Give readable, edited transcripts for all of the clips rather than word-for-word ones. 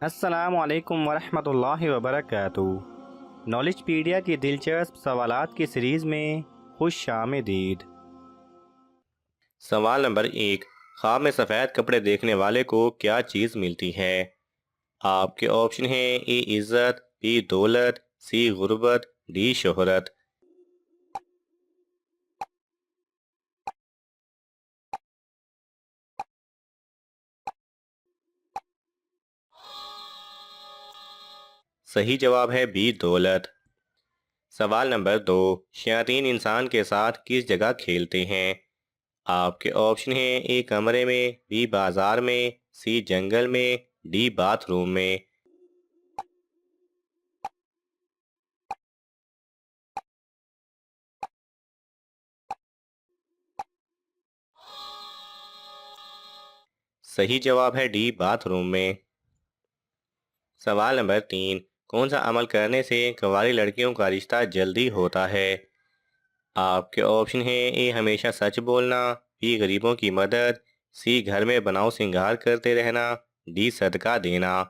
السلام علیکم ورحمۃ اللہ وبرکاتہ۔ نالج پیڈیا کی دلچسپ سوالات کی سیریز میں خوش آمدید۔ سوال نمبر 1، خواب میں سفید کپڑے دیکھنے والے کو کیا چیز ملتی ہے؟ آپ کے آپشن ہیں اے عزت، بی دولت، سی غربت، ڈی شہرت۔ صحیح جواب ہے بی دولت۔ سوال نمبر 2، شیاطین انسان کے ساتھ کس جگہ کھیلتے ہیں؟ آپ کے آپشن ہیں اے کمرے میں، بی بازار میں، سی جنگل میں، ڈی باتھ روم میں۔ صحیح جواب ہے ڈی باتھ روم میں۔ سوال نمبر 3، کون سا عمل کرنے سے کنواری لڑکیوں کا رشتہ جلدی ہوتا ہے؟ آپ کے آپشن ہیں اے ہمیشہ سچ بولنا، بی غریبوں کی مدد، سی گھر میں بناؤ سنگھار کرتے رہنا، ڈی صدقہ دینا۔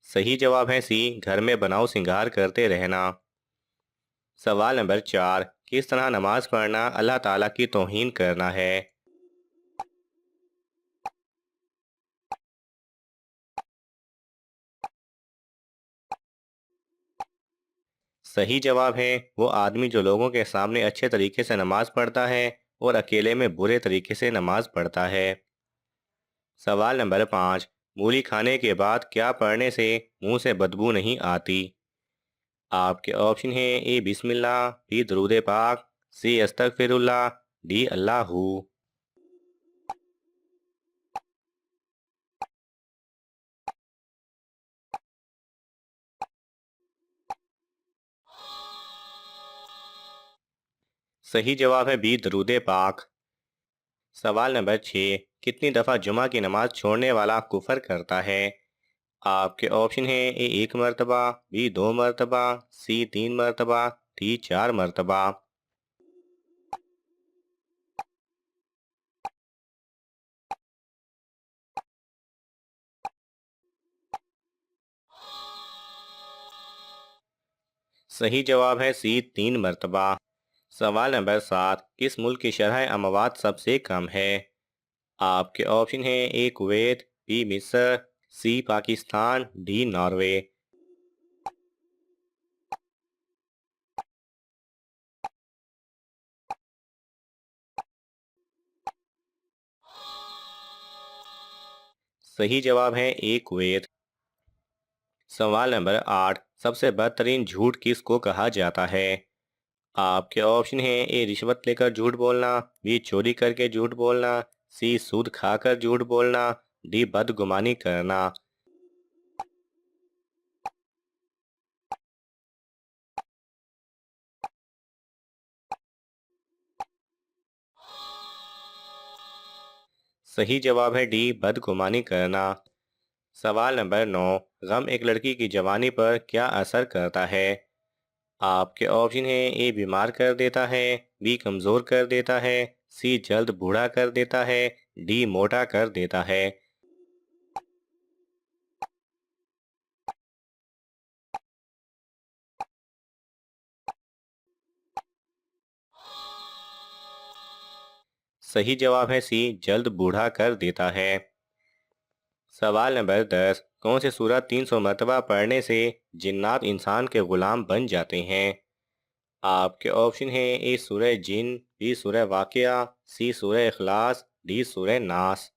صحیح جواب ہے سی گھر میں بناؤ سنگھار کرتے رہنا۔ سوال نمبر 4، کس طرح نماز پڑھنا اللہ تعالیٰ کی توہین کرنا ہے؟ صحیح جواب ہے وہ آدمی جو لوگوں کے سامنے اچھے طریقے سے نماز پڑھتا ہے اور اکیلے میں برے طریقے سے نماز پڑھتا ہے۔ سوال نمبر 5، مولی کھانے کے بعد کیا پڑھنے سے منہ سے بدبو نہیں آتی؟ آپ کے آپشن ہیں اے بسم اللہ، بی درود پاک، سی استغفر اللہ، ڈی اللہ ہو۔ صحیح جواب ہے بی درود پاک۔ سوال نمبر 6، کتنی دفعہ جمعہ کی نماز چھوڑنے والا کفر کرتا ہے؟ آپ کے آپشن ہیں اے 1 مرتبہ، بی 2 مرتبہ، سی 3 مرتبہ، ڈی 4 مرتبہ۔ صحیح جواب ہے سی 3 مرتبہ۔ سوال نمبر 7، کس ملک کی شرح اموات سب سے کم ہے؟ آپ کے آپشن ہیں اے کویت، بی مصر، سی پاکستان، ڈی ناروے۔ صحیح جواب ہے اے کویت۔ سوال نمبر 8، سب سے بدترین جھوٹ کس کو کہا جاتا ہے؟ آپ کے آپشن ہیں اے رشوت لے کر جھوٹ بولنا، بی چوری کر کے جھوٹ بولنا، سی سود کھا کر جھوٹ بولنا، ڈی بدگمانی کرنا۔ صحیح جواب ہے ڈی بدگمانی کرنا۔ سوال نمبر 9، غم ایک لڑکی کی جوانی پر کیا اثر کرتا ہے؟ آپ کے آپشن ہیں اے بیمار کر دیتا ہے، بی کمزور کر دیتا ہے، سی جلد بوڑھا کر دیتا ہے، ڈی موٹا کر دیتا ہے۔ صحیح جواب ہے سی جلد بوڑھا کر دیتا ہے۔ سوال نمبر 10، کون سی سورت 300 مرتبہ پڑھنے سے جنات انسان کے غلام بن جاتے ہیں؟ آپ کے آپشن ہیں اے سورہ جن، بی سورہ واقعہ، سی سورہ اخلاص، ڈی سورہ ناس۔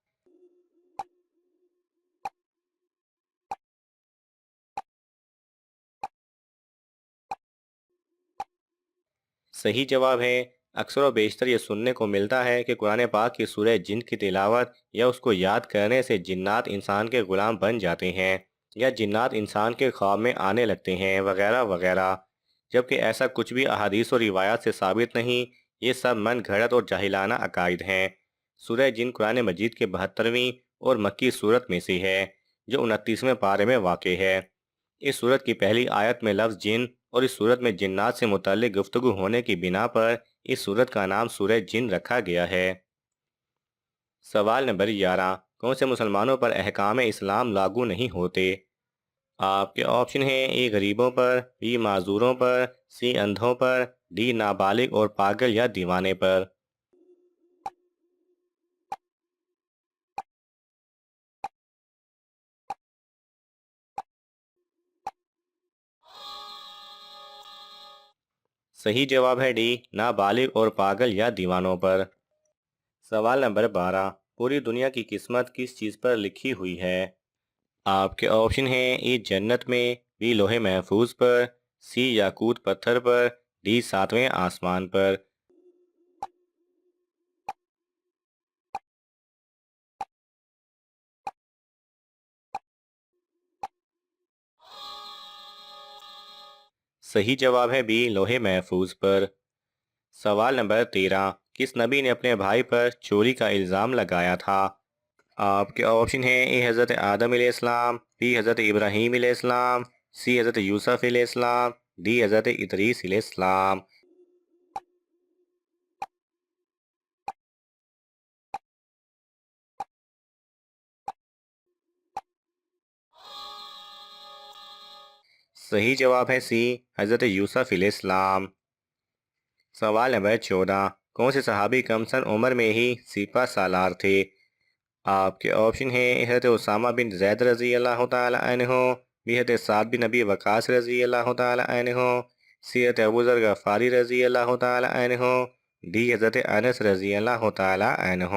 صحیح جواب ہے، اکثر و بیشتر یہ سننے کو ملتا ہے کہ قرآن پاک کی سورہ جن کی تلاوت یا اس کو یاد کرنے سے جنات انسان کے غلام بن جاتے ہیں، یا جنات انسان کے خواب میں آنے لگتے ہیں، وغیرہ وغیرہ، جبکہ ایسا کچھ بھی احادیث و روایات سے ثابت نہیں۔ یہ سب من گھڑت اور جاہلانہ عقائد ہیں۔ سورہ جن قرآن مجید کے 72ویں اور مکی سورت میں سے ہے، جو 29ویں پارے میں واقع ہے۔ اس سورت کی پہلی آیت میں لفظ جن اور اس صورت میں جنات سے متعلق گفتگو ہونے کی بنا پر اس صورت کا نام سورہ جن رکھا گیا ہے۔ سوال نمبر 11، کون سے مسلمانوں پر احکام اسلام لاگو نہیں ہوتے؟ آپ کے آپشن ہیں: اے غریبوں پر، be معذوروں per, C اندھوں per, D نابالغ اور پاگل یا دیوانے پر۔ صحیح جواب ہے ڈی، نابالغ اور پاگل یا دیوانوں پر۔ سوال نمبر 12، پوری دنیا کی قسمت کس چیز پر لکھی ہوئی ہے؟ آپ کے آپشن ہیں: ای جنت میں، بی لوح محفوظ پر، سی یاقوت پتھر پر، ڈی ساتویں آسمان پر۔ صحیح جواب ہے بی لوح محفوظ پر۔ سوال نمبر 13، کس نبی نے اپنے بھائی پر چوری کا الزام لگایا تھا؟ آپ کے آپشن ہیں: اے حضرت آدم علیہ السلام، بی حضرت ابراہیم علیہ السلام، سی حضرت یوسف علیہ السلام، ڈی حضرت ادریس علیہ السلام۔ صحیح جواب ہے سی، حضرت یوسف علیہ السلام۔ سوال نمبر 14، کون سے صحابی کم سن عمر میں ہی سپہ سالار تھے؟ آپ کے آپشن ہیں: حضرت اسامہ بن زید رضی اللہ تعالی عنہ، بی حضرت سعد بن نبی وقاص رضی اللہ تعالی عنہ، سی حضرت ابو ذر غفاری رضی اللہ تعالی عنہ، ڈی حضرت انس رضی اللہ تعالی عنہ۔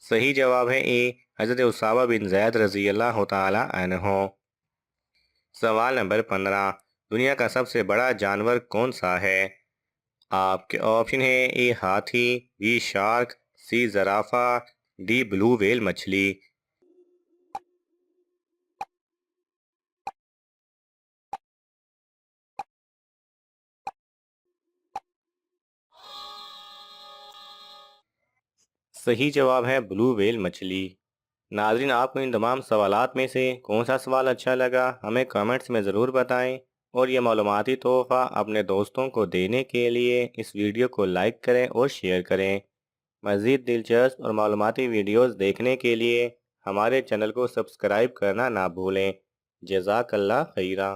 صحیح جواب ہے اے، حضرت اسامہ بن زید رضی اللہ تعالی عنہ۔ سوال نمبر 15، دنیا کا سب سے بڑا جانور کون سا ہے؟ آپ کے آپشن ہیں: اے ہاتھی، بی شارک، سی زرافہ، ڈی بلو ویل مچھلی۔ صحیح جواب ہے بلو ویل مچھلی۔ ناظرین، آپ کو ان تمام سوالات میں سے کون سا سوال اچھا لگا ہمیں کمنٹس میں ضرور بتائیں، اور یہ معلوماتی تحفہ اپنے دوستوں کو دینے کے لیے اس ویڈیو کو لائک کریں اور شیئر کریں۔ مزید دلچسپ اور معلوماتی ویڈیوز دیکھنے کے لیے ہمارے چینل کو سبسکرائب کرنا نہ بھولیں۔ جزاک اللہ خیرہ۔